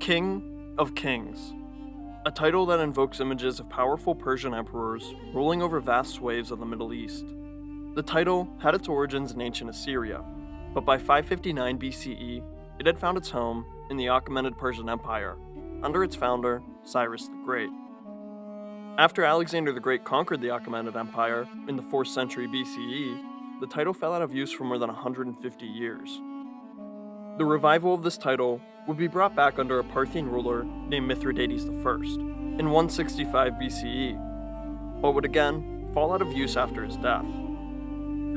King of Kings, a title that invokes images of powerful Persian emperors ruling over vast swathes of the Middle East. The title had its origins in ancient Assyria, but by 559 BCE, it had found its home in the Achaemenid Persian Empire, under its founder, Cyrus the Great. After Alexander the Great conquered the Achaemenid Empire in the 4th century BCE, the title fell out of use for more than 150 years. The revival of this title would be brought back under a Parthian ruler named Mithridates I in 165 BCE, but would again fall out of use after his death.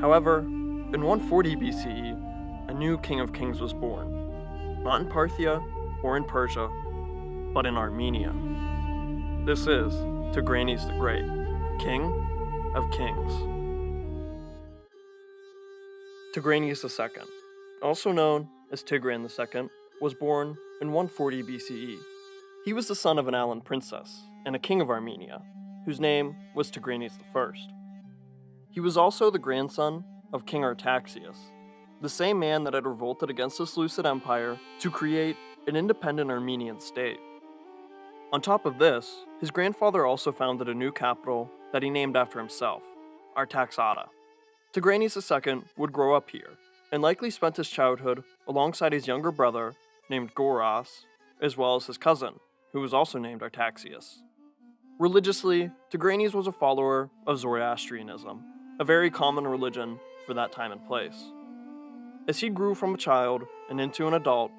However, in 140 BCE, a new King of Kings was born, not in Parthia or in Persia, but in Armenia. This is Tigranes the Great, King of Kings. Tigranes II, also known as Tigran II, was born in 140 BCE. He was the son of an Alan princess and a king of Armenia, whose name was Tigranes I. He was also the grandson of King Artaxias, the same man that had revolted against the Seleucid Empire to create an independent Armenian state. On top of this, his grandfather also founded a new capital that he named after himself, Artaxata. Tigranes II would grow up here, and likely spent his childhood alongside his younger brother, named Goras, as well as his cousin, who was also named Artaxias. Religiously, Tigranes was a follower of Zoroastrianism, a very common religion for that time and place. As he grew from a child and into an adult,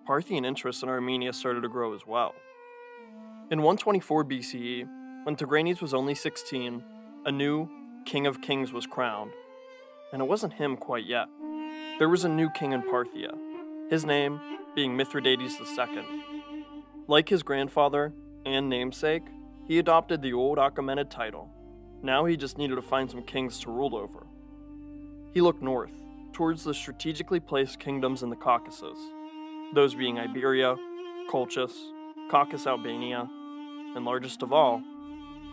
Parthian interest in Armenia started to grow as well. In 124 BCE, when Tigranes was only 16, a new King of Kings was crowned, and it wasn't him quite yet. There was a new king in Parthia, his name being Mithridates II. Like his grandfather and namesake, he adopted the old Achaemenid title. Now he just needed to find some kings to rule over. He looked north, towards the strategically placed kingdoms in the Caucasus, those being Iberia, Colchis, Caucasus Albania, and largest of all,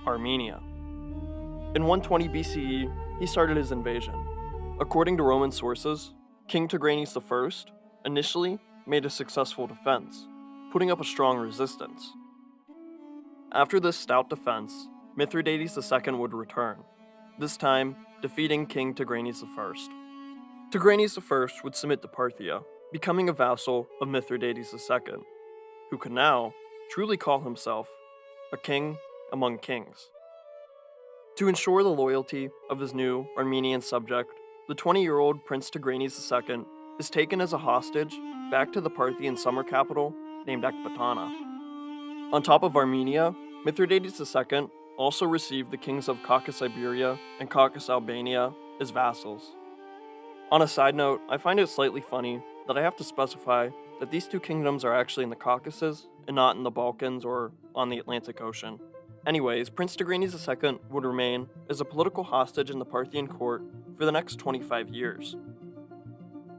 Armenia. In 120 BCE, he started his invasion. According to Roman sources, King Tigranes I initially made a successful defense, putting up a strong resistance. After this stout defense, Mithridates II would return, this time defeating King Tigranes I. Tigranes I would submit to Parthia, becoming a vassal of Mithridates II, who could now truly call himself a king among kings. To ensure the loyalty of his new Armenian subject, the 20-year-old Prince Tigranes II is taken as a hostage back to the Parthian summer capital named Ecbatana. On top of Armenia, Mithridates II also received the kings of Caucasus Iberia and Caucasus Albania as vassals. On a side note, I find it slightly funny that I have to specify that these two kingdoms are actually in the Caucasus and not in the Balkans or on the Atlantic Ocean. Anyways, Prince Tigranes II would remain as a political hostage in the Parthian court for the next 25 years.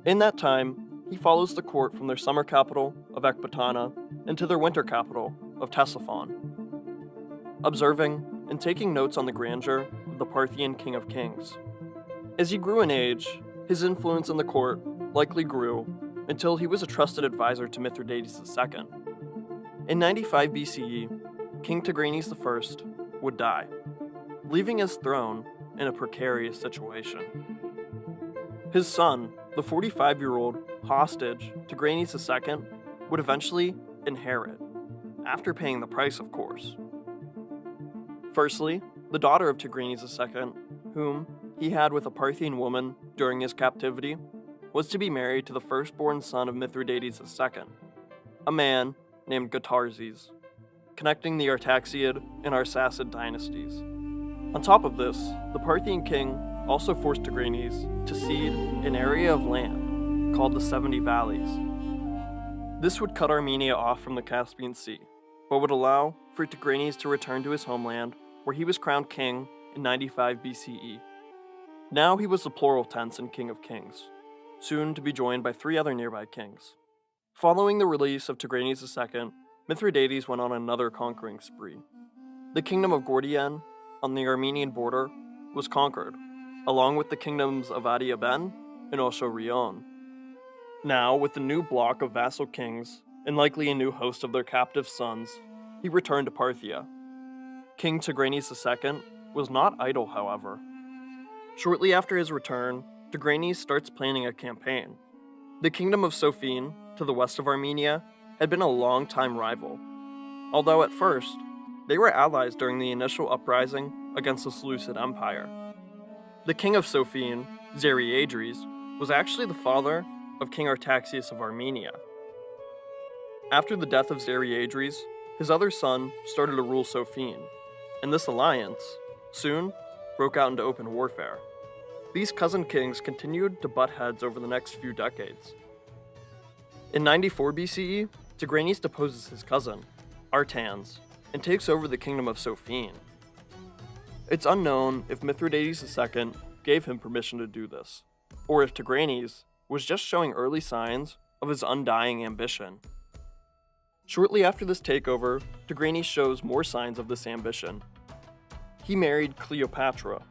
In that time, he follows the court from their summer capital of Ecbatana into their winter capital of Ctesiphon, observing and taking notes on the grandeur of the Parthian King of Kings. As he grew in age, his influence in the court likely grew until he was a trusted advisor to Mithridates II. In 95 BCE, King Tigranes I would die, leaving his throne in a precarious situation. His son, the 45-year-old hostage Tigranes II, would eventually inherit, after paying the price, of course. Firstly, the daughter of Tigranes II, whom he had with a Parthian woman during his captivity, was to be married to the firstborn son of Mithridates II, a man named Gotarzes, connecting the Artaxiad and Arsacid dynasties. On top of this, the Parthian king also forced Tigranes to cede an area of land called the 70 Valleys. This would cut Armenia off from the Caspian Sea, but would allow for Tigranes to return to his homeland, where he was crowned king in 95 BCE. Now he was the plural tense in King of Kings, soon to be joined by 3 other nearby kings. Following the release of Tigranes II, Mithridates went on another conquering spree. The kingdom of Gordian, on the Armenian border, was conquered, along with the kingdoms of Adiaben and Osho-Rion. Now, with the new block of vassal kings and likely a new host of their captive sons, he returned to Parthia. King Tigranes II was not idle, however. Shortly after his return, Tigranes starts planning a campaign. The kingdom of Sophene, to the west of Armenia, had been a long-time rival, although at first, they were allies during the initial uprising against the Seleucid Empire. The king of Sophene, Agey, was actually the father of King Artaxias of Armenia. After the death of Agey, his other son started to rule Sophene, and this alliance, soon, broke out into open warfare. These cousin kings continued to butt heads over the next few decades. In 94 BCE, Tigranes deposes his cousin, Artanes, and takes over the kingdom of Sophene. It's unknown if Mithridates II gave him permission to do this, or if Tigranes was just showing early signs of his undying ambition. Shortly after this takeover, Tigranes shows more signs of this ambition. He married Cleopatra,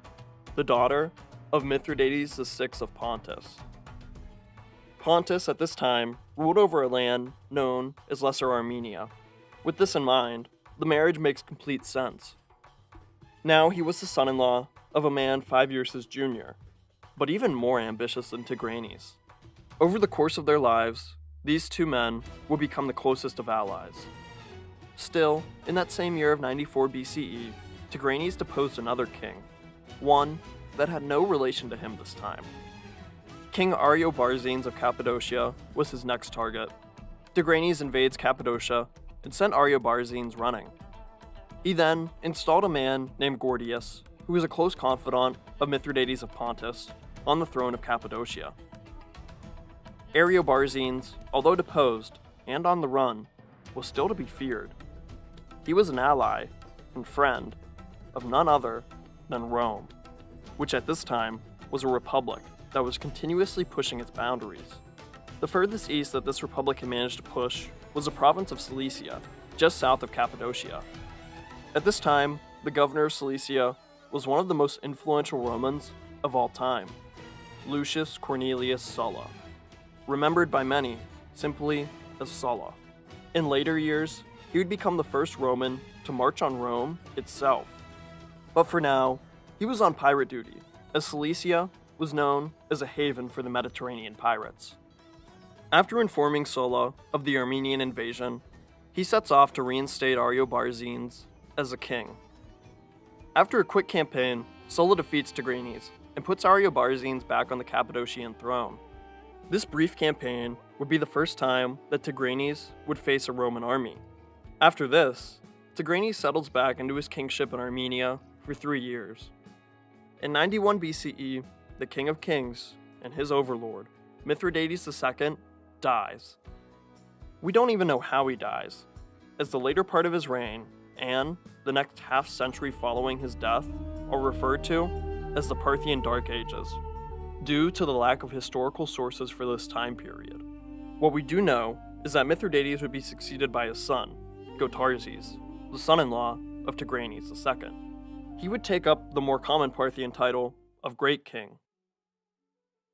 the daughter of Mithridates VI of Pontus. Pontus, at this time, ruled over a land known as Lesser Armenia. With this in mind, the marriage makes complete sense. Now he was the son-in-law of a man 5 years his junior, but even more ambitious than Tigranes. Over the course of their lives, these two men would become the closest of allies. Still, in that same year of 94 BCE, Tigranes deposed another king, one that had no relation to him this time. King Ariobarzanes of Cappadocia was his next target. Tigranes invades Cappadocia and sent Ariobarzanes running. He then installed a man named Gordius, who was a close confidant of Mithridates of Pontus, on the throne of Cappadocia. Ariobarzanes, although deposed and on the run, was still to be feared. He was an ally and friend of none other than Rome, which at this time was a republic that was continuously pushing its boundaries. The furthest east that this republic had managed to push was the province of Cilicia, just south of Cappadocia. At this time, the governor of Cilicia was one of the most influential Romans of all time, Lucius Cornelius Sulla, remembered by many simply as Sulla. In later years, he would become the first Roman to march on Rome itself. But for now, he was on pirate duty, as Cilicia was known as a haven for the Mediterranean pirates. After informing Sulla of the Armenian invasion, he sets off to reinstate Ariobarzanes as a king. After a quick campaign, Sulla defeats Tigranes and puts Ariobarzanes back on the Cappadocian throne. This brief campaign would be the first time that Tigranes would face a Roman army. After this, Tigranes settles back into his kingship in Armenia for 3 years. In 91 BCE, the King of Kings and his overlord, Mithridates II, dies. We don't even know how he dies, as the later part of his reign and the next half-century following his death are referred to as the Parthian Dark Ages, due to the lack of historical sources for this time period. What we do know is that Mithridates would be succeeded by his son, Gotarzes, the son-in-law of Tigranes II. He would take up the more common Parthian title of Great King.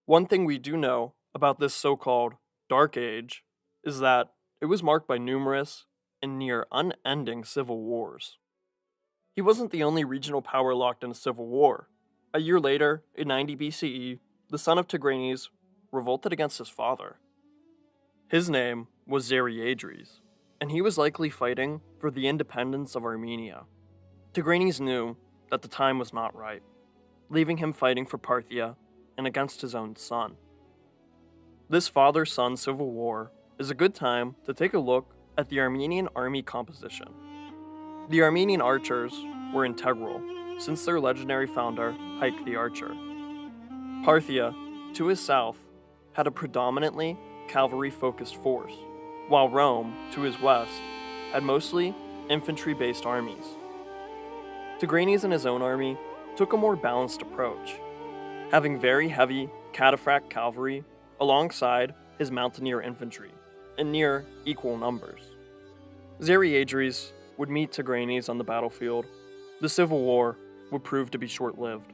One thing we do know about this so-called Dark Age is that it was marked by numerous and near unending civil wars. He wasn't the only regional power locked in a civil war. A year later, in 90 BCE, the son of Tigranes revolted against his father. His name was Agey, and he was likely fighting for the independence of Armenia. Tigranes knew that the time was not right, leaving him fighting for Parthia and against his own son. This father-son civil war is a good time to take a look at the Armenian army composition. The Armenian archers were integral, since their legendary founder, Hike the Archer. Parthia, to his south, had a predominantly cavalry-focused force, while Rome, to his west, had mostly infantry-based armies. Tigranes and his own army took a more balanced approach, having very heavy cataphract cavalry alongside his mountaineer infantry, in near equal numbers. Agey would meet Tigranes on the battlefield. The civil war would prove to be short-lived.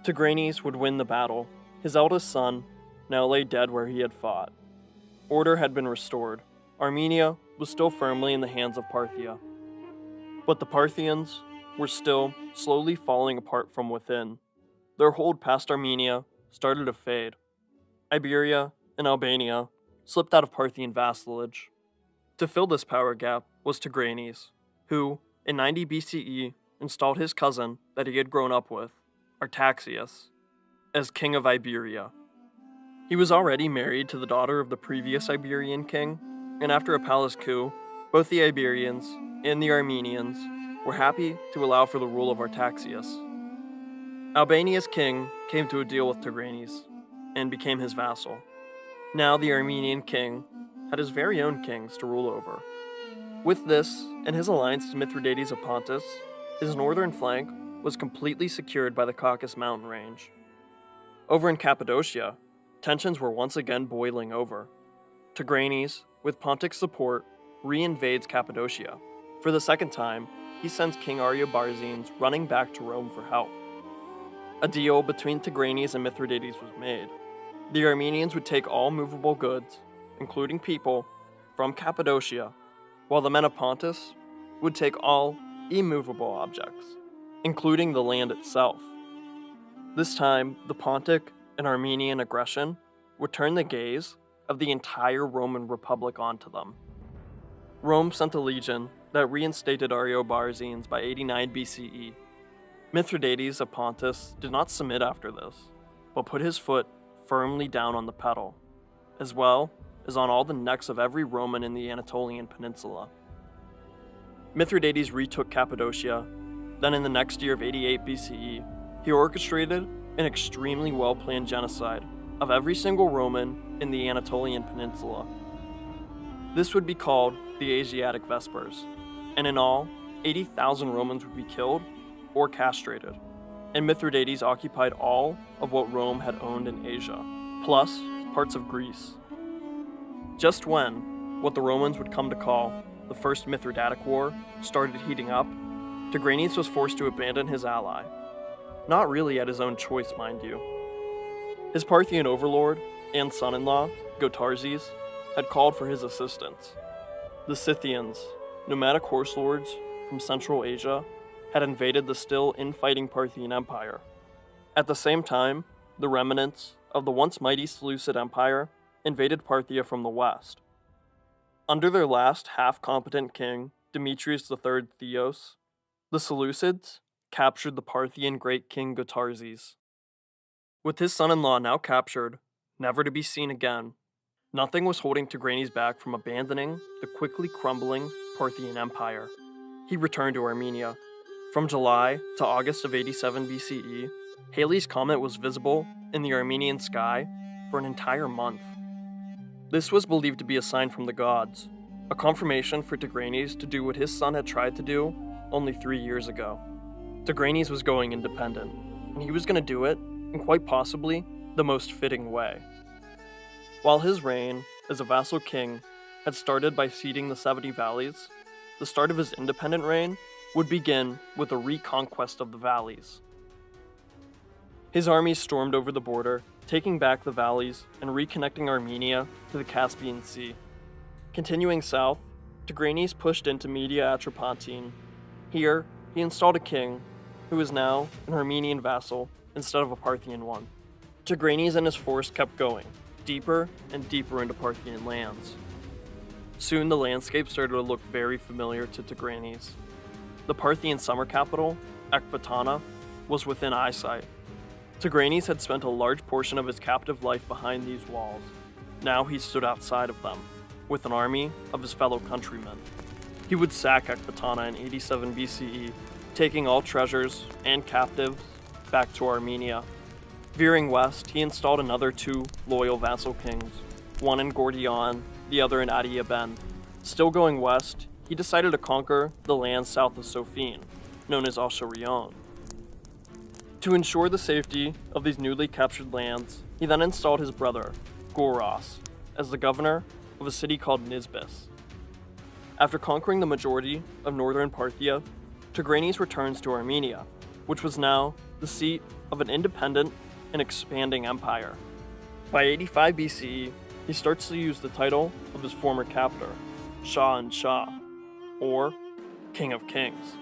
Tigranes would win the battle. His eldest son now lay dead where he had fought. Order had been restored, Armenia was still firmly in the hands of Parthia. But the Parthians were still slowly falling apart from within. Their hold past Armenia started to fade. Iberia and Albania slipped out of Parthian vassalage. To fill this power gap was Tigranes, who, in 90 BCE, installed his cousin that he had grown up with, Artaxias, as king of Iberia. He was already married to the daughter of the previous Iberian king, and after a palace coup, both the Iberians and the Armenians were happy to allow for the rule of Artaxias. Albania's king came to a deal with Tigranes and became his vassal. Now the Armenian king had his very own kings to rule over. With this and his alliance to Mithridates of Pontus, his northern flank was completely secured by the Caucasus mountain range. Over in Cappadocia, tensions were once again boiling over. Tigranes, with Pontic support, re-invades Cappadocia. For the second time, he sends King Ariobarzanes running back to Rome for help. A deal between Tigranes and Mithridates was made. The Armenians would take all movable goods, including people, from Cappadocia, while the men of Pontus would take all immovable objects, including the land itself. This time, the Pontic and Armenian aggression would turn the gaze of the entire Roman Republic onto them. Rome sent a legion that reinstated Ariobarzanes by 89 BCE. Mithridates of Pontus did not submit after this, but put his foot firmly down on the pedal, as well as on all the necks of every Roman in the Anatolian peninsula. Mithridates retook Cappadocia, then in the next year of 88 BCE, he orchestrated an extremely well-planned genocide of every single Roman in the Anatolian peninsula. This would be called the Asiatic Vespers, and in all, 80,000 Romans would be killed or castrated, and Mithridates occupied all of what Rome had owned in Asia, plus parts of Greece. Just when what the Romans would come to call the First Mithridatic War started heating up, Tigranes was forced to abandon his ally. Not really at his own choice, mind you. His Parthian overlord and son-in-law, Gotarzes, had called for his assistance. The Scythians, nomadic horse lords from Central Asia, had invaded the still infighting Parthian Empire. At the same time, the remnants of the once mighty Seleucid Empire invaded Parthia from the west. Under their last half-competent king, Demetrius III Theos, the Seleucids captured the Parthian great king Gotarzes. With his son-in-law now captured, never to be seen again, nothing was holding Tigranes back from abandoning the quickly crumbling Parthian Empire. He returned to Armenia. From July to August of 87 BCE, Halley's Comet was visible in the Armenian sky for an entire month. This was believed to be a sign from the gods, a confirmation for Tigranes to do what his son had tried to do only 3 years ago. Tigranes was going independent, and he was going to do it in quite possibly the most fitting way. While his reign as a vassal king had started by ceding the 70 valleys, the start of his independent reign would begin with a reconquest of the valleys. His armies stormed over the border, taking back the valleys and reconnecting Armenia to the Caspian Sea. Continuing south, Tigranes pushed into Media Atropatene. Here, he installed a king, who is now an Armenian vassal instead of a Parthian one. Tigranes and his force kept going, deeper and deeper into Parthian lands. Soon the landscape started to look very familiar to Tigranes. The Parthian summer capital, Ecbatana, was within eyesight. Tigranes had spent a large portion of his captive life behind these walls. Now he stood outside of them, with an army of his fellow countrymen. He would sack Ecbatana in 87 BCE, taking all treasures and captives back to Armenia. Veering west, he installed another 2 loyal vassal kings, one in Gordion, the other in Adiabend. Still going west, he decided to conquer the land south of Sophene, known as Ashurion. To ensure the safety of these newly captured lands, he then installed his brother, Goros, as the governor of a city called Nisbis. After conquering the majority of northern Parthia, Tigranes returns to Armenia, which was now the seat of an independent and expanding empire. By 85 BCE, he starts to use the title of his former captor, Shah and Shah, or King of Kings.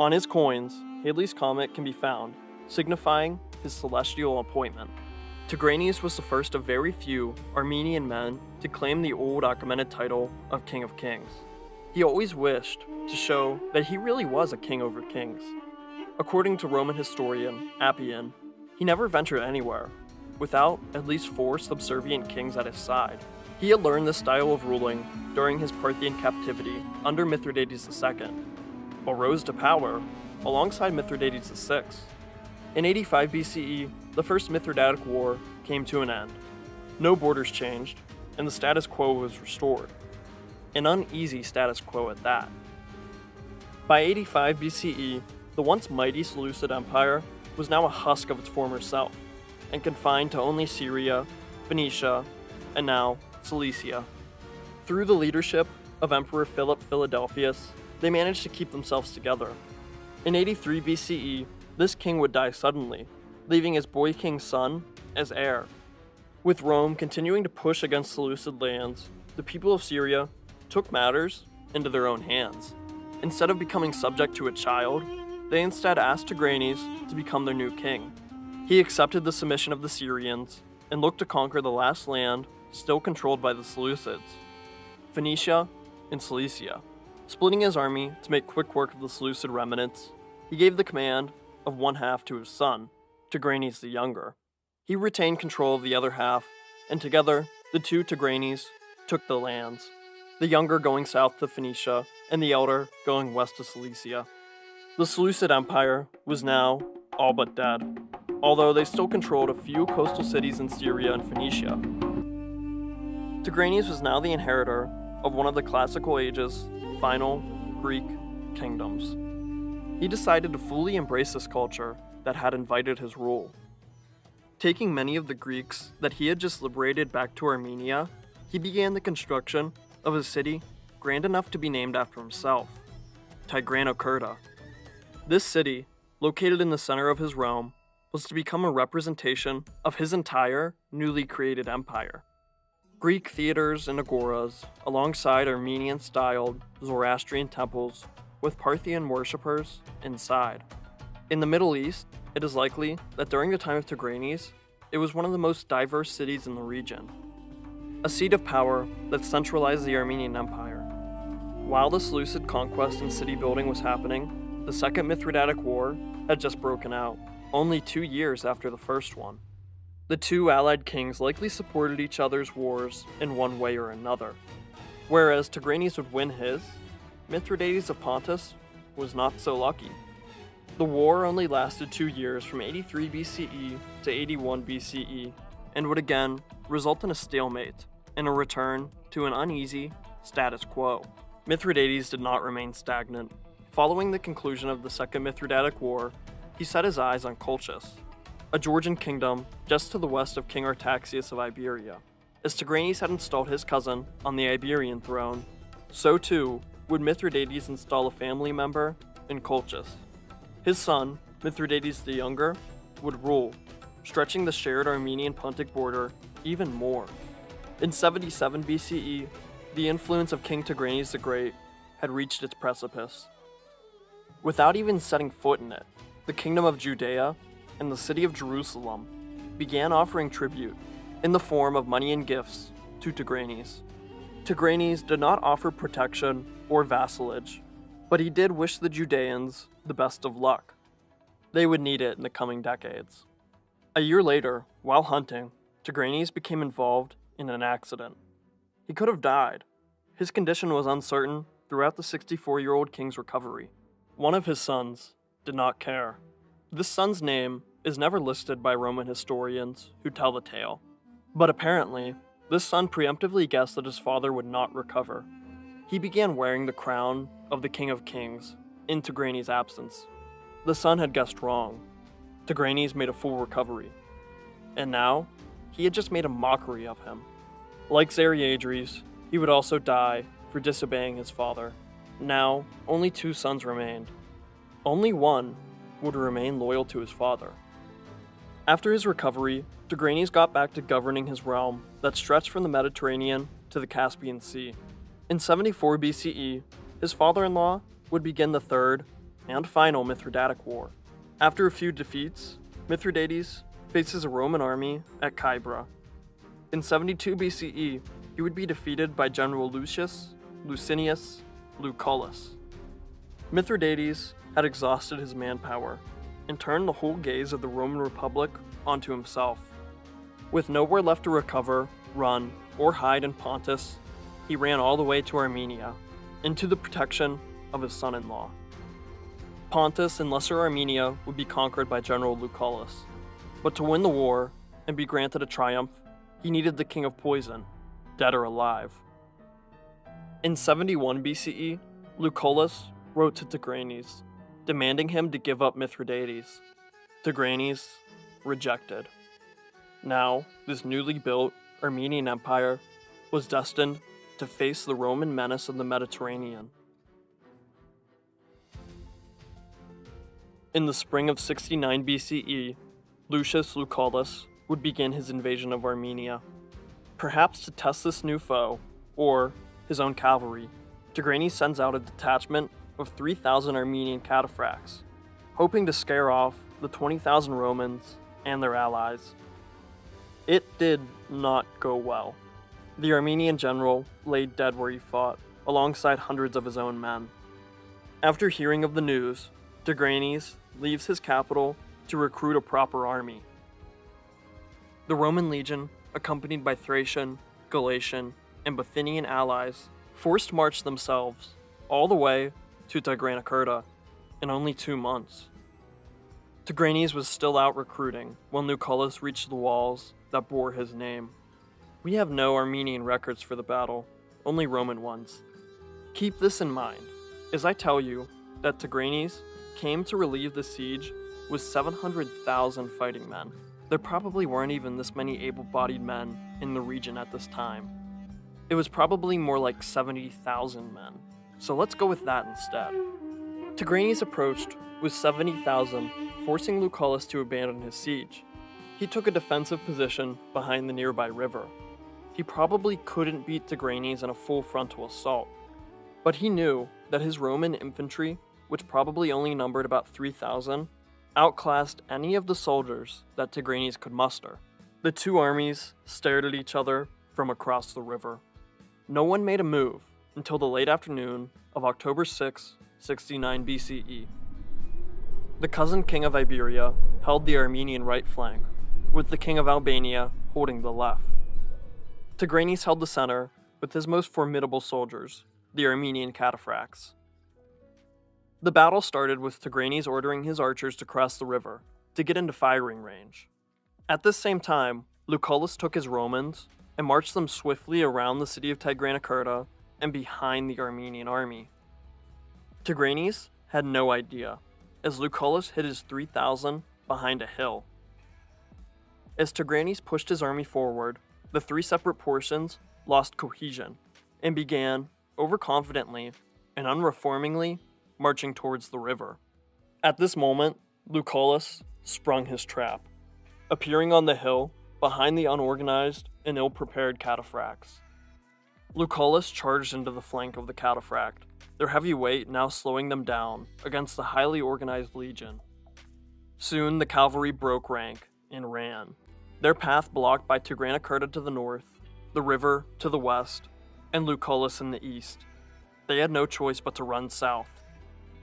On his coins, Halley's Comet can be found, signifying his celestial appointment. Tigranes was the first of very few Armenian men to claim the old Achaemenid title of King of Kings. He always wished to show that he really was a king over kings. According to Roman historian Appian, he never ventured anywhere without at least 4 subservient kings at his side. He had learned this style of ruling during his Parthian captivity under Mithridates II, but rose to power alongside Mithridates VI. In 85 BCE, the First Mithridatic War came to an end. No borders changed, and the status quo was restored. An uneasy status quo at that. By 85 BCE, the once mighty Seleucid Empire was now a husk of its former self, and confined to only Syria, Phoenicia, and now Cilicia. Through the leadership of Emperor Philip Philadelphus, they managed to keep themselves together. In 83 BCE, this king would die suddenly, leaving his boy king's son as heir. With Rome continuing to push against Seleucid lands, the people of Syria took matters into their own hands. Instead of becoming subject to a child, they instead asked Tigranes to become their new king. He accepted the submission of the Syrians and looked to conquer the last land still controlled by the Seleucids, Phoenicia and Cilicia. Splitting his army to make quick work of the Seleucid remnants, he gave the command of one half to his son, Tigranes the Younger. He retained control of the other half, and together, the two Tigranes took the lands, the younger going south to Phoenicia, and the elder going west to Cilicia. The Seleucid Empire was now all but dead, although they still controlled a few coastal cities in Syria and Phoenicia. Tigranes was now the inheritor of one of the classical age's final Greek kingdoms. He decided to fully embrace this culture that had invited his rule. Taking many of the Greeks that he had just liberated back to Armenia, he began the construction of a city grand enough to be named after himself, Tigranokerta. This city, located in the center of his realm, was to become a representation of his entire newly created empire. Greek theaters and agoras, alongside Armenian-styled Zoroastrian temples with Parthian worshippers inside. In the Middle East, it is likely that during the time of Tigranes, it was one of the most diverse cities in the region, a seat of power that centralized the Armenian Empire. While the Seleucid conquest and city building was happening, the Second Mithridatic War had just broken out, only 2 years after the first one. The two allied kings likely supported each other's wars in one way or another. Whereas Tigranes would win his, Mithridates of Pontus was not so lucky. The war only lasted 2 years from 83 BCE to 81 BCE, and would again result in a stalemate and a return to an uneasy status quo. Mithridates did not remain stagnant. Following the conclusion of the Second Mithridatic War, he set his eyes on Colchis, a Georgian kingdom just to the west of King Artaxias of Iberia. As Tigranes had installed his cousin on the Iberian throne, so too would Mithridates install a family member in Colchis. His son, Mithridates the Younger, would rule, stretching the shared Armenian-Pontic border even more. In 77 BCE, the influence of King Tigranes the Great had reached its precipice. Without even setting foot in it, the kingdom of Judea and the city of Jerusalem began offering tribute in the form of money and gifts to Tigranes. Tigranes did not offer protection or vassalage, but he did wish the Judeans the best of luck. They would need it in the coming decades. A year later, while hunting, Tigranes became involved in an accident. He could have died. His condition was uncertain throughout the 64-year-old king's recovery. One of his sons did not care. This son's name is never listed by Roman historians who tell the tale, but apparently, this son preemptively guessed that his father would not recover. He began wearing the crown of the King of Kings in Tigranes' absence. The son had guessed wrong. Tigranes made a full recovery. And now, he had just made a mockery of him. Like Xeriadres, he would also die for disobeying his father. Now, only 2 sons remained. Only one would remain loyal to his father. After his recovery, Tigranes Tigranes got back to governing his realm that stretched from the Mediterranean to the Caspian Sea. In 74 BCE, his father-in-law would begin the third and final Mithridatic War. After a few defeats, Mithridates faces a Roman army at Kybra. In 72 BCE, he would be defeated by General Lucius Licinius Lucullus. Mithridates had exhausted his manpower and turned the whole gaze of the Roman Republic onto himself. With nowhere left to recover, run, or hide in Pontus, he ran all the way to Armenia, into the protection of his son-in-law. Pontus and Lesser Armenia would be conquered by General Lucullus, but to win the war and be granted a triumph, he needed the King of Poison, dead or alive. In 71 BCE, Lucullus wrote to Tigranes, demanding him to give up Mithridates. Tigranes rejected. Now, this newly built Armenian Empire was destined to face the Roman menace of the Mediterranean. In the spring of 69 BCE, Lucius Lucullus would begin his invasion of Armenia. Perhaps to test this new foe, or his own cavalry, Tigranes sends out a detachment of 3,000 Armenian cataphracts, hoping to scare off the 20,000 Romans and their allies. It did not go well. The Armenian general lay dead where he fought, alongside hundreds of his own men. After hearing of the news, Tigranes leaves his capital to recruit a proper army. The Roman legion, accompanied by Thracian, Galatian, and Bithynian allies, forced marched themselves all the way to Tigranokerta in only 2 months. Tigranes was still out recruiting when Lucullus reached the walls that bore his name. We have no Armenian records for the battle, only Roman ones. Keep this in mind, as I tell you that Tigranes came to relieve the siege with 700,000 fighting men. There probably weren't even this many able-bodied men in the region at this time. It was probably more like 70,000 men, so let's go with that instead. Tigranes approached with 70,000, forcing Lucullus to abandon his siege. He took a defensive position behind the nearby river. He probably couldn't beat Tigranes in a full frontal assault, but he knew that his Roman infantry, which probably only numbered about 3,000, outclassed any of the soldiers that Tigranes could muster. The two armies stared at each other from across the river. No one made a move until the late afternoon of October 6, 69 BCE. The cousin king of Iberia held the Armenian right flank, with the king of Albania holding the left. Tigranes held the center with his most formidable soldiers, the Armenian cataphracts. The battle started with Tigranes ordering his archers to cross the river to get into firing range. At this same time, Lucullus took his Romans and marched them swiftly around the city of Tigranokerta and behind the Armenian army. Tigranes had no idea, as Lucullus hid his 3,000 behind a hill. As Tigranes pushed his army forward, the three separate portions lost cohesion and began, overconfidently and unreformingly, marching towards the river. At this moment, Lucullus sprung his trap, appearing on the hill behind the unorganized and ill-prepared cataphracts. Lucullus charged into the flank of the cataphract, their heavy weight now slowing them down against the highly organized legion. Soon the cavalry broke rank and ran, their path blocked by Tigranokerta to the north, the river to the west, and Lucullus in the east. They had no choice but to run south,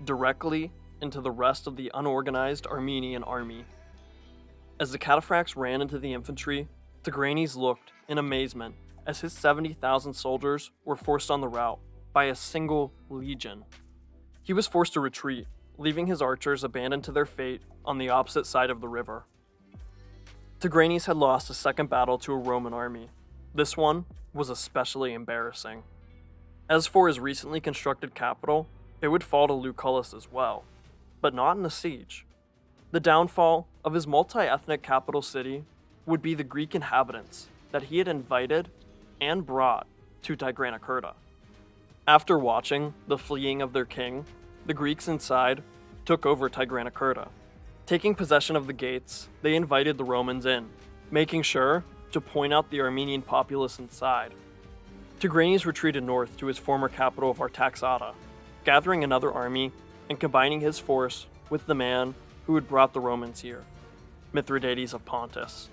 directly into the rest of the unorganized Armenian army. As the cataphracts ran into the infantry, Tigranes looked in amazement as his 70,000 soldiers were forced on the route by a single legion. He was forced to retreat, leaving his archers abandoned to their fate on the opposite side of the river. Tigranes had lost a second battle to a Roman army. This one was especially embarrassing. As for his recently constructed capital, it would fall to Lucullus as well, but not in a siege. The downfall of his multi-ethnic capital city would be the Greek inhabitants that he had invited and brought to Tigranokerta. After watching the fleeing of their king, the Greeks inside took over Tigranokerta. Taking possession of the gates, they invited the Romans in, making sure to point out the Armenian populace inside. Tigranes retreated north to his former capital of Artaxata, gathering another army and combining his force with the man who had brought the Romans here, Mithridates of Pontus.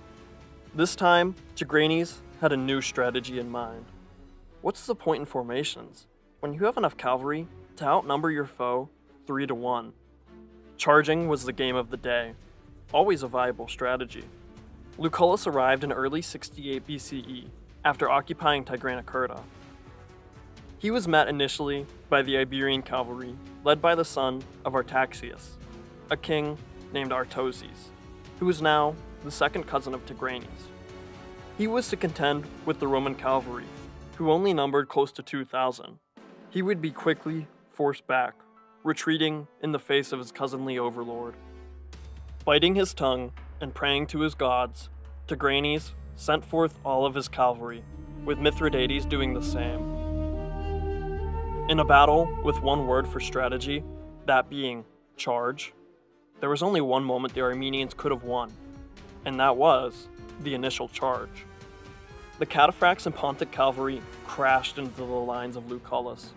This time, Tigranes had a new strategy in mind. What's the point in formations when you have enough cavalry to outnumber your foe 3-1? Charging was the game of the day, always a viable strategy. Lucullus arrived in early 68 BCE after occupying Tigranokerta. He was met initially by the Iberian cavalry led by the son of Artaxias, a king named Artoses, who was now the second cousin of Tigranes. He was to contend with the Roman cavalry, who only numbered close to 2,000. He would be quickly forced back, retreating in the face of his cousinly overlord. Biting his tongue and praying to his gods, Tigranes sent forth all of his cavalry, with Mithridates doing the same. In a battle with one word for strategy, that being charge, there was only one moment the Armenians could have won, and that was the initial charge. The cataphracts and Pontic cavalry crashed into the lines of Lucullus.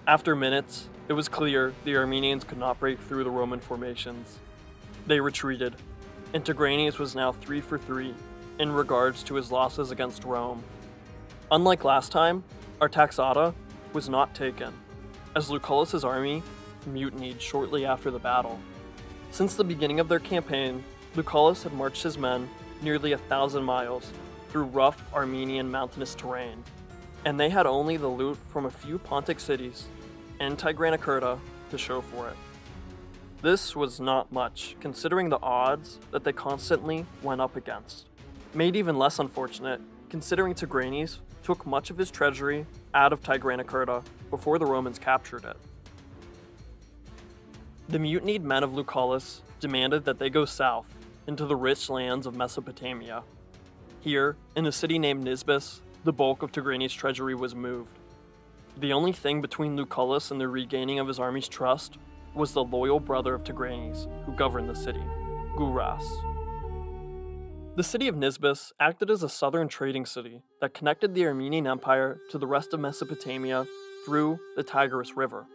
After minutes, it was clear the Armenians could not break through the Roman formations. They retreated, and Tigranes was now 3 for 3 in regards to his losses against Rome. Unlike last time, Artaxata was not taken, as Lucullus's army mutinied shortly after the battle. Since the beginning of their campaign, Lucullus had marched his men nearly 1,000 miles through rough Armenian mountainous terrain, and they had only the loot from a few Pontic cities and Tigranokerta to show for it. This was not much, considering the odds that they constantly went up against. Made even less unfortunate, considering Tigranes took much of his treasury out of Tigranokerta before the Romans captured it. The mutinied men of Lucullus demanded that they go south into the rich lands of Mesopotamia. Here, in a city named Nisbis, the bulk of Tigranes' treasury was moved. The only thing between Lucullus and the regaining of his army's trust was the loyal brother of Tigranes, who governed the city, Guras. The city of Nisbis acted as a southern trading city that connected the Armenian Empire to the rest of Mesopotamia through the Tigris River.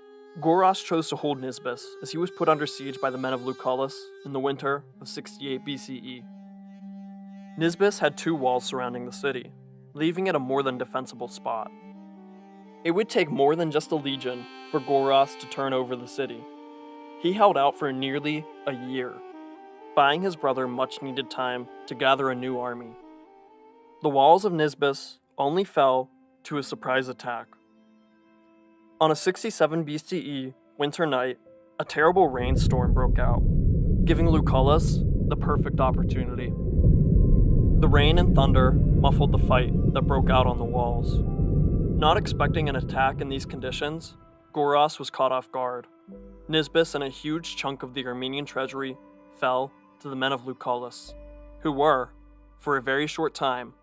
Guras chose to hold Nisbis as he was put under siege by the men of Lucullus in the winter of 68 BCE. Nisbis had 2 walls surrounding the city, leaving it a more than defensible spot. It would take more than just a legion for Guras to turn over the city. He held out for nearly a year, buying his brother much needed time to gather a new army. The walls of Nisbis only fell to a surprise attack. On a 67 BCE winter night, a terrible rainstorm broke out, giving Lucullus the perfect opportunity. The rain and thunder muffled the fight that broke out on the walls. Not expecting an attack in these conditions, Guras was caught off guard. Nisbis and a huge chunk of the Armenian treasury fell to the men of Lucullus, who were, for a very short time,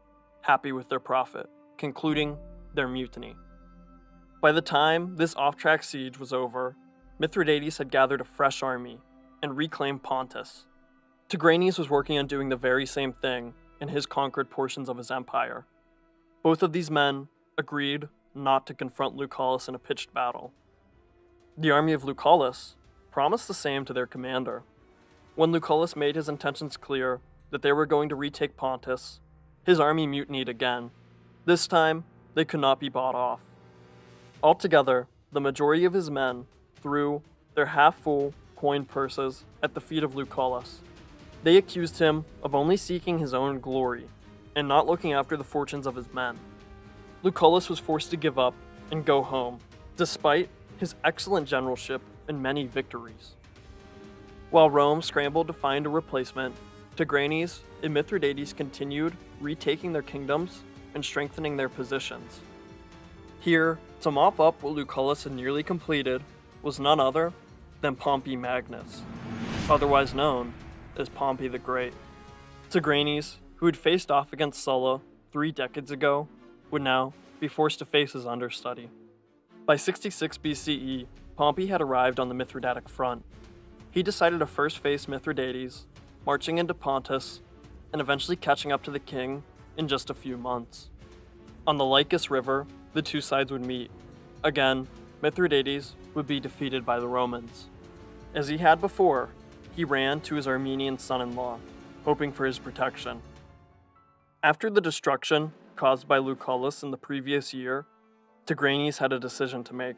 happy with their profit, concluding their mutiny. By the time this off-track siege was over, Mithridates had gathered a fresh army and reclaimed Pontus. Tigranes was working on doing the very same thing in his conquered portions of his empire. Both of these men agreed not to confront Lucullus in a pitched battle. The army of Lucullus promised the same to their commander. When Lucullus made his intentions clear that they were going to retake Pontus, his army mutinied again. This time, they could not be bought off. Altogether, the majority of his men threw their half-full coin purses at the feet of Lucullus. They accused him of only seeking his own glory and not looking after the fortunes of his men. Lucullus was forced to give up and go home, despite his excellent generalship and many victories. While Rome scrambled to find a replacement, Tigranes and Mithridates continued retaking their kingdoms and strengthening their positions. Here, to mop up what Lucullus had nearly completed, was none other than Pompey Magnus, otherwise known as Pompey the Great. Tigranes, who had faced off against Sulla 3 decades ago, would now be forced to face his understudy. By 66 BCE, Pompey had arrived on the Mithridatic front. He decided to first face Mithridates, marching into Pontus, and eventually catching up to the king in just a few months. On the Lycus River, the two sides would meet. Again, Mithridates would be defeated by the Romans. As he had before, he ran to his Armenian son-in-law, hoping for his protection. After the destruction caused by Lucullus in the previous year, Tigranes had a decision to make.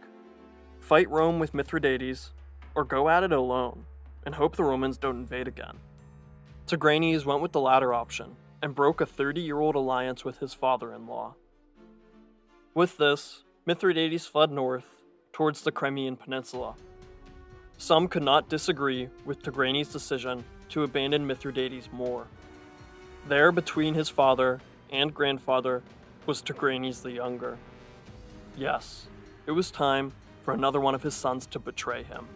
Fight Rome with Mithridates, or go at it alone, and hope the Romans don't invade again. Tigranes went with the latter option, and broke a 30-year-old alliance with his father-in-law. With this, Mithridates fled north, towards the Crimean Peninsula. Some could not disagree with Tigranes' decision to abandon Mithridates more. There, between his father and grandfather, was Tigranes the Younger. Yes, it was time for another one of his sons to betray him.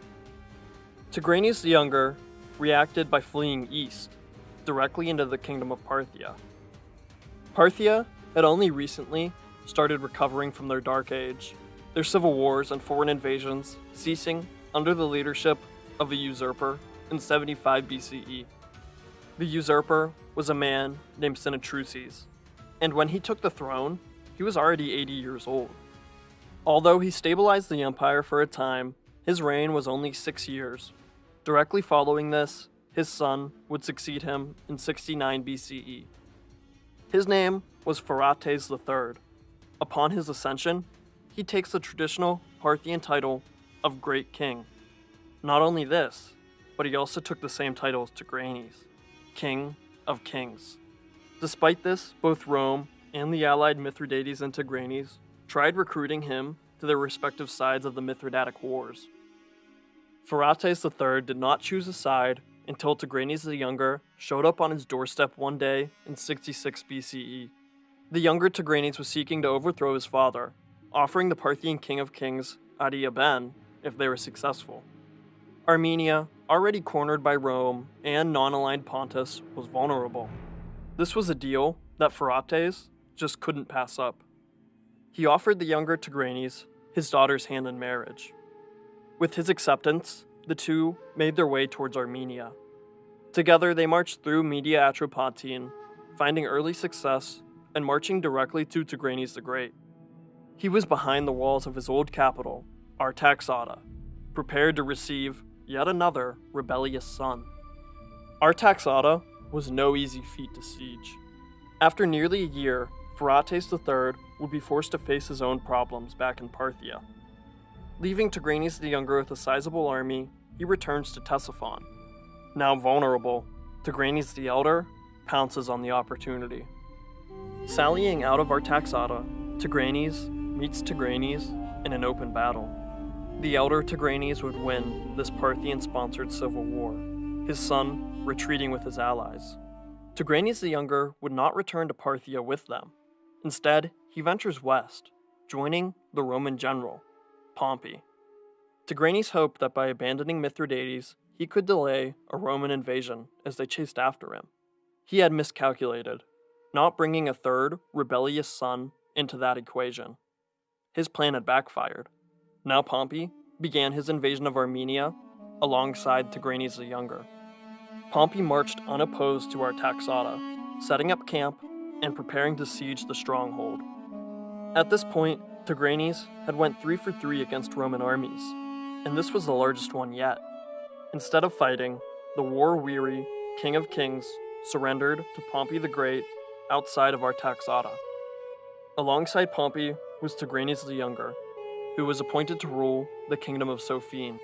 Tigranes the Younger reacted by fleeing east, directly into the kingdom of Parthia. Parthia had only recently started recovering from their dark age, their civil wars and foreign invasions ceasing under the leadership of a usurper in 75 BCE. The usurper was a man named Sinatruces, and when he took the throne, he was already 80 years old. Although he stabilized the empire for a time, his reign was only 6 years. Directly following this, his son would succeed him in 69 BCE. His name was Pheretes III. Upon his ascension, he takes the traditional Parthian title of Great King. Not only this, but he also took the same title as Tigranes, King of Kings. Despite this, both Rome and the allied Mithridates and Tigranes tried recruiting him to their respective sides of the Mithridatic Wars. Pheretes III did not choose a side until Tigranes the Younger showed up on his doorstep one day in 66 BCE. The younger Tigranes was seeking to overthrow his father, offering the Parthian king of kings Agey if they were successful. Armenia, already cornered by Rome and non-aligned Pontus, was vulnerable. This was a deal that Pheretes just couldn't pass up. He offered the younger Tigranes his daughter's hand in marriage. With his acceptance, the two made their way towards Armenia. Together, they marched through Media Atropatene, finding early success and marching directly to Tigranes the Great. He was behind the walls of his old capital, Artaxata, prepared to receive yet another rebellious son. Artaxata was no easy feat to siege. After nearly a year, Pheretes III would be forced to face his own problems back in Parthia. Leaving Tigranes the Younger with a sizable army, he returns to Ctesiphon. Now vulnerable, Tigranes the Elder pounces on the opportunity. Sallying out of Artaxata, Tigranes meets Tigranes in an open battle. The elder Tigranes would win this Parthian-sponsored civil war, his son retreating with his allies. Tigranes the Younger would not return to Parthia with them. Instead, he ventures west, joining the Roman general, Pompey. Tigranes hoped that by abandoning Mithridates, he could delay a Roman invasion as they chased after him. He had miscalculated, not bringing a third, rebellious son into that equation. His plan had backfired. Now Pompey began his invasion of Armenia alongside Tigranes the Younger. Pompey marched unopposed to Artaxata, setting up camp and preparing to siege the stronghold. At this point, Tigranes had went 3 for 3 against Roman armies, and this was the largest one yet. Instead of fighting, the war-weary King of Kings surrendered to Pompey the Great outside of Artaxata. Alongside Pompey was Tigranes the Younger, who was appointed to rule the kingdom of Sophene.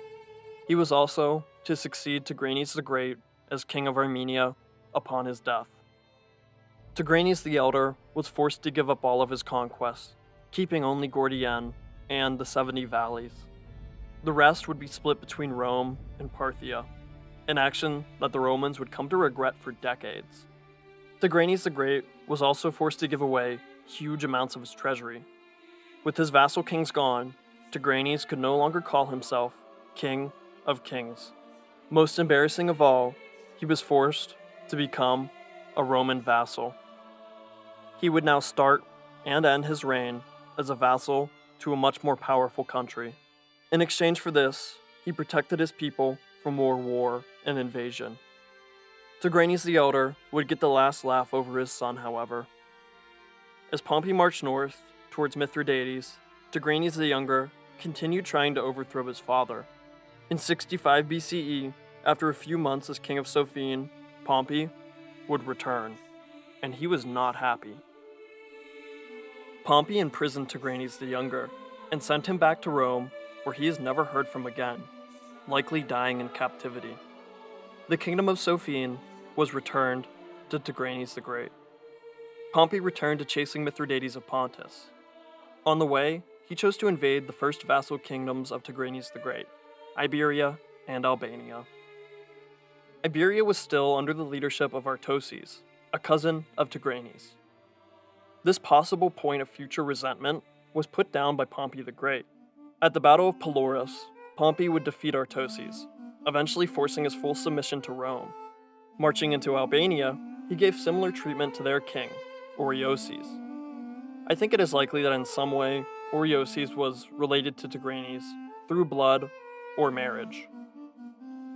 He was also to succeed Tigranes the Great as king of Armenia upon his death. Tigranes the Elder was forced to give up all of his conquests, keeping only Gordian and the 70 valleys. The rest would be split between Rome and Parthia, an action that the Romans would come to regret for decades. Tigranes the Great was also forced to give away huge amounts of his treasury. With his vassal kings gone, Tigranes could no longer call himself King of Kings. Most embarrassing of all, he was forced to become a Roman vassal. He would now start and end his reign as a vassal to a much more powerful country. In exchange for this, he protected his people from more war and invasion. Tigranes the Elder would get the last laugh over his son, however. As Pompey marched north towards Mithridates, Tigranes the Younger continued trying to overthrow his father. In 65 BCE, after a few months as king of Sophene, Pompey would return, and he was not happy. Pompey imprisoned Tigranes the Younger and sent him back to Rome, where he is never heard from again, likely dying in captivity. The kingdom of Sophene was returned to Tigranes the Great. Pompey returned to chasing Mithridates of Pontus. On the way, he chose to invade the first vassal kingdoms of Tigranes the Great, Iberia and Albania. Iberia was still under the leadership of Artoses, a cousin of Tigranes. This possible point of future resentment was put down by Pompey the Great. At the Battle of Pelorus, Pompey would defeat Artoses, eventually forcing his full submission to Rome. Marching into Albania, he gave similar treatment to their king, Oreoses. I think it is likely that in some way, Oreoses was related to Tigranes through blood or marriage.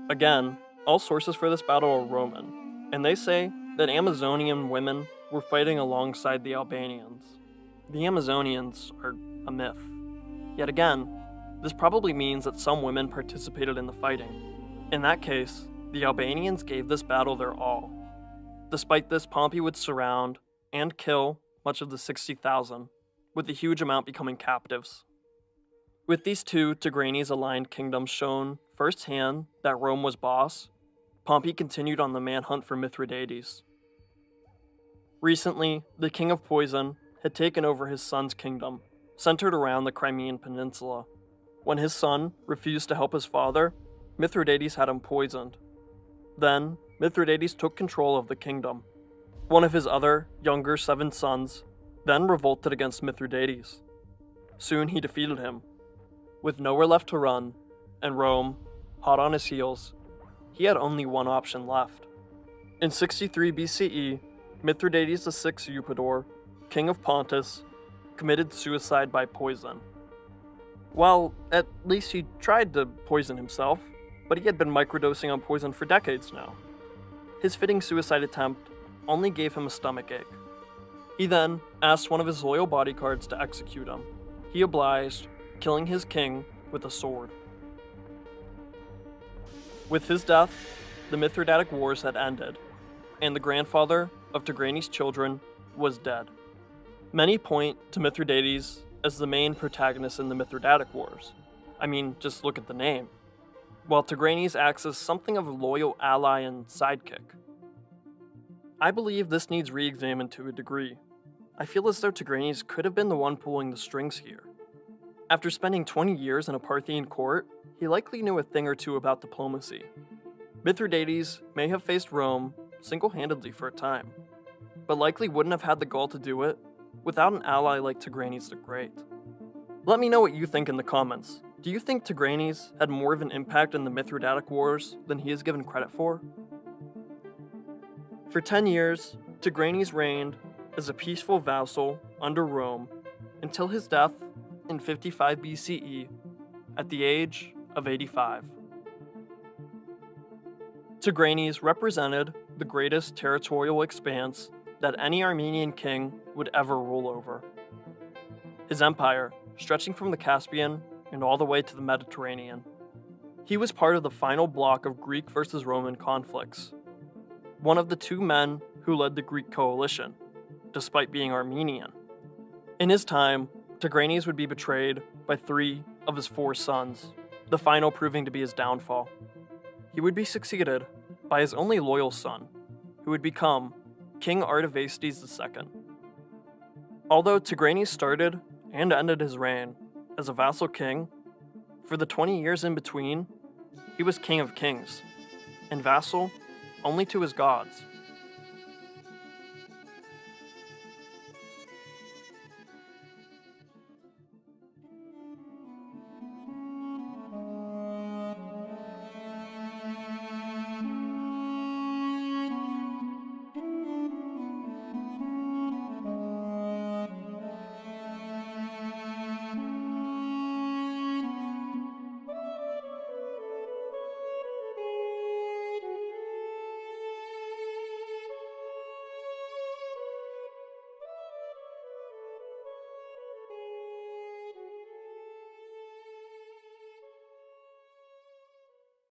Again, all sources for this battle are Roman, and they say that Amazonian women were fighting alongside the Albanians. The Amazonians are a myth. Yet again, this probably means that some women participated in the fighting. In that case, the Albanians gave this battle their all. Despite this, Pompey would surround and kill much of the 60,000, with a huge amount becoming captives. With these two Tigranes-aligned kingdoms shown firsthand that Rome was boss, Pompey continued on the manhunt for Mithridates. Recently, the King of Poison had taken over his son's kingdom, centered around the Crimean Peninsula. When his son refused to help his father, Mithridates had him poisoned. Then, Mithridates took control of the kingdom. One of his other, younger 7 sons then revolted against Mithridates. Soon he defeated him. With nowhere left to run, and Rome, hot on his heels, he had only one option left. In 63 BCE, Mithridates VI Eupator, king of Pontus, committed suicide by poison. Well, at least he tried to poison himself, but he had been microdosing on poison for decades now. His fitting suicide attempt only gave him a stomachache. He then asked one of his loyal bodyguards to execute him. He obliged, killing his king with a sword. With his death, the Mithridatic Wars had ended, and the grandfather of Tigranes' children was dead. Many point to Mithridates as the main protagonist in the Mithridatic Wars. I mean, just look at the name. While Tigranes acts as something of a loyal ally and sidekick. I believe this needs re-examined to a degree. I feel as though Tigranes could have been the one pulling the strings here. After spending 20 years in a Parthian court, he likely knew a thing or two about diplomacy. Mithridates may have faced Rome single-handedly for a time, but likely wouldn't have had the gall to do it without an ally like Tigranes the Great. Let me know what you think in the comments. Do you think Tigranes had more of an impact in the Mithridatic Wars than he is given credit for? For 10 years, Tigranes reigned as a peaceful vassal under Rome until his death in 55 BCE at the age of 85. Tigranes represented the greatest territorial expanse that any Armenian king would ever rule over. His empire, stretching from the Caspian and all the way to the Mediterranean. He was part of the final block of Greek versus Roman conflicts. One of the 2 men who led the Greek coalition, despite being Armenian. In his time, Tigranes would be betrayed by 3 of his 4 sons, the final proving to be his downfall. He would be succeeded by his only loyal son, who would become King Artavasdes II. Although Tigranes started and ended his reign as a vassal king, for the 20 years in between, he was king of kings, and vassal only to his gods.